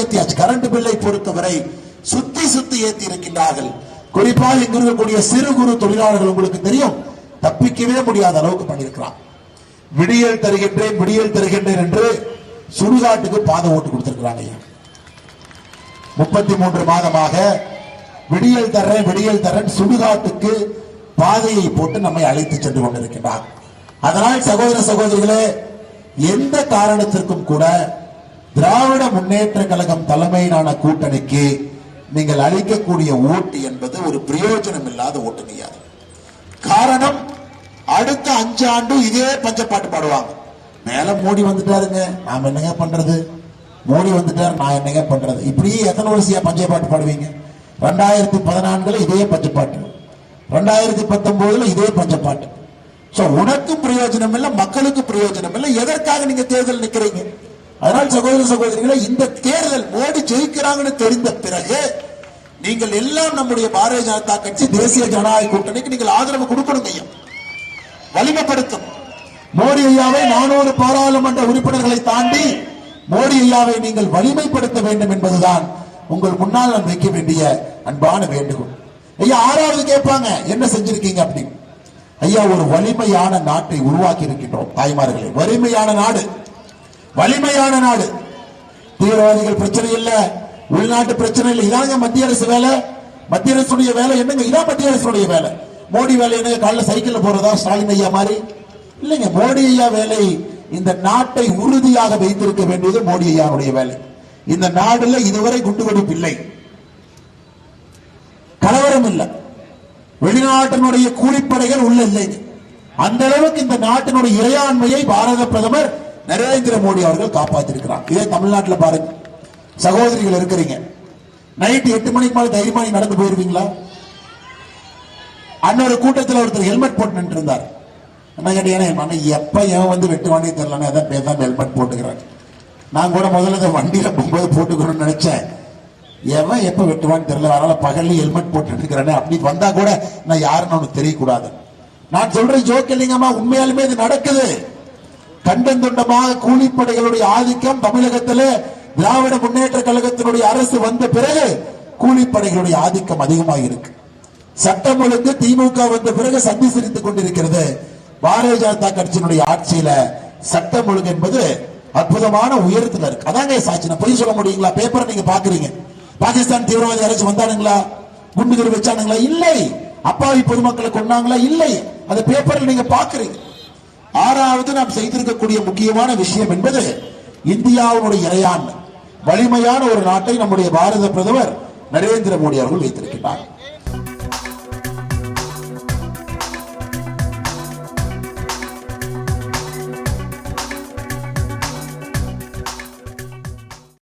ஏற்றியாச்சு. Current பில்லை பொறுத்தவரை சுத்தி சுத்தி ஏற்றி இருக்கின்றார்கள். குறிப்பாக இங்க இருக்கக்கூடிய சிறு குறு தொழிலாளர்கள் உங்களுக்கு தெரியும், தப்பிக்கவே முடியாத அளவுக்கு பண்ணியிருக்கிறான். விடியல் தருகின்றேன் விடியல் தருகின்றேன் என்று சுடுகாட்டுக்கு பாதை ஓட்டு கொடுத்திருக்கிறாங்க. 33 மாதமாக விடியல் தர்றேன் சுடுகாட்டுக்கு பாதையை போட்டு நம்மை அழைத்து சென்று கொண்டிருக்கின்றார். அதனால் சகோதர சகோதரிகளே, எந்த காரணத்திற்கும் கூட திராவிட முன்னேற்ற கழகம் தலைமையிலான கூட்டணிக்கு நீங்கள் அளிக்கக்கூடிய ஓட்டு என்பது ஒரு பிரயோஜனம் இல்லாத ஓட்டு கிடையாது. காரணம், அடுத்த 5 ஆண்டு இதே பஞ்சப்பாட்டு பாடுவாங்க. மேல மோடி வந்துட்டாருங்க, நாம என்னங்க பண்றது, மோடி வந்துட்டாரு நான் என்னங்க பண்றது, இப்படி எத்தனை வருஷம் பஞ்சப்பாட்டு பாடுவீங்க? 2014 இதே பஞ்சப்பாட்டு, 2019 இதே பஞ்சப்பாட்டு. உனக்கும் பிரயோஜனம் இல்லை, மக்களுக்கு பிரயோஜனம் இல்லை. எதற்காக நீங்க தேர்தல் நிக்கிறீங்க? அதனால் சகோதர சகோதரிகளை, இந்த தேர்தல் மோடி ஜெயிக்கிறாங்கன்னு தெரிந்த பிறகு நீங்கள் எல்லாம் நம்முடைய பாரதிய ஜனதா கட்சி தேசிய ஜனநாயக கூட்டணிக்கு நீங்கள் ஆதரவு கொடுக்கணும், வலிமைப்படுத்தும். மோடி ஐயாவை 400 பாராளுமன்ற உறுப்பினர்களை தாண்டி மோடி ஐயாவை நீங்கள் வலிமைப்படுத்த வேண்டும் என்பதுதான் உங்கள் முன்னால் நான் வைக்க வேண்டிய அன்பான வேண்டுகோள். ஐயா 6வது கேட்பாங்க, என்ன செஞ்சிருக்கீங்க அப்படின்னு. ஐயா, ஒரு வலிமையான நாட்டை உருவாக்கி இருக்கின்றோம் தாய்மார்களே. வலிமையான நாடு, வலிமையான நாடு. தீவிரவாதிகள் பிரச்சனை இல்ல, உள்நாட்டு பிரச்சனை இல்லை. இதாங்க மத்திய அரசு வேலை. மத்திய அரசுடைய வேலை என்னங்க? இதான் மத்திய அரசுடைய வேலை. மோடி வேலை என்னங்க? காலைல சைக்கிள் போறதா ஸ்டாலின் ஐயா மாதிரி? இல்லைங்க, மோடி ஐயா வேலை இந்த நாட்டை உறுதியாக வைத்திருக்க வேண்டியது மோடி ஐயாவுடைய வேலை. இந்த நாடுல இதுவரை குண்டுவெடிப்பு இல்லை, கலவரம் இல்லை, வெளிநாட்டினுடைய கூலிப்படைகள் உள்ள இல்லை. அந்த அளவுக்கு இந்த நாட்டினுடைய இறையாண்மையை பாரத பிரதமர் நரேந்திர மோடி அவர்கள் காப்பாற்றிருக்கிறார். இதே தமிழ்நாட்டில் பாருங்க, சகோதரிகள் இருக்கிறீங்க, நைட் 8 மணிக்கு மேல தைரியமா நடந்து போயிருவீங்களா? அன்னொரு கூட்டத்தில் ஒருத்தர் ஹெல்மெட் போட்டு நின்று இருந்தார். என்ன கேட்டீங்கன்னா, எப்ப எவன் வந்து வெட்டுவானே தெரியல, அதான் பேசாம ஹெல்மெட் போட்டுக்கிறாங்க. நான் கூட முதல்ல வண்டியில போகும்போது போட்டுக்கணும்னு நினைச்சேன். எவன் எப்ப வெட்டுவான்னு தெரியல, அதனால பகல்ல ஹெல்மெட் போட்டு இருக்கிறேன். அப்படி வந்தா கூட நான் யாருன்னு அவனுக்கு தெரியக்கூடாது. நான் சொல்றேன் ஜோக் இல்லைங்கம்மா, உண்மையாலுமே இது நடக்குது. கண்டந்துண்டமாக கூலிப்படைகளுடைய ஆதிக்கம் தமிழகத்தில் திராவிட முன்னேற்ற கழகத்தினுடைய அரசு வந்த பிறகு கூலிப்படைகளுடைய ஆதிக்கம் அதிகமாக இருக்கு. சட்டம் ஒழுங்கு திமுக வந்த பிறகு சந்தி சிரித்துக் கொண்டிருக்கிறது. பாரதிய ஜனதா கட்சியினுடைய ஆட்சியில சட்டம் ஒழுங்கு என்பது அற்புதமான உயரத்தில் இருக்கு. அதாங்க சாட்சி. நான் பொய் சொல்ல முடியுங்களா? பேப்பரை நீங்க பாக்குறீங்க. பாகிஸ்தான் தீவிரவாதி யாராச்சும் வந்தானுங்களா? குண்டுகள் வச்சானுங்களா? இல்லை. அப்பாவி பொதுமக்களை கொண்டாங்களா? இல்லை. அந்த பேப்பரில் நீங்க பாக்குறீங்க. 6வது நாம் செய்திருக்கக்கூடிய முக்கியமான விஷயம் என்பது இந்தியாவுடைய இறையாண்மை. வலிமையான ஒரு நாட்டை நம்முடைய பாரத பிரதமர் நரேந்திர மோடி அவர்கள் வைத்திருக்கிறார்.